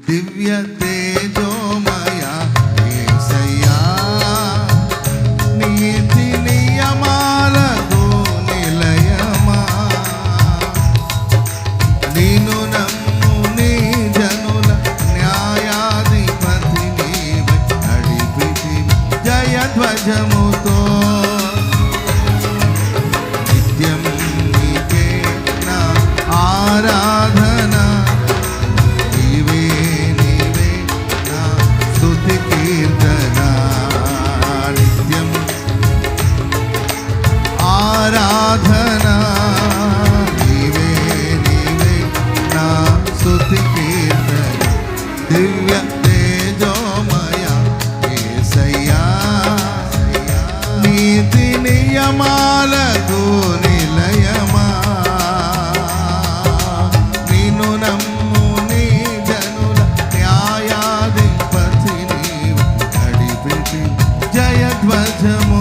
దివ్య తేజోమయ యేసయ్యా నీతి నియమాలకు నిలయమా నిన్ను నమ్ము నీ జనుల న్యాయాధిపతి నీవై నడిపితివి జయధ్వజముతో నిత్యం నీకే నా ఆరాధన నీవే నీవే నా స్తుతి కీర్తన నిత్యం ఆరాధన నీవే నీవే నా స్తుతి కీర్తన దివ్య తేజోమయ యేసయ్యా నీతి నియమాలకు నిలయమా నిన్ను నమ్ము నీ జనుల న్యాయాధిపతి నీవు నడిపితి జయధ్వజము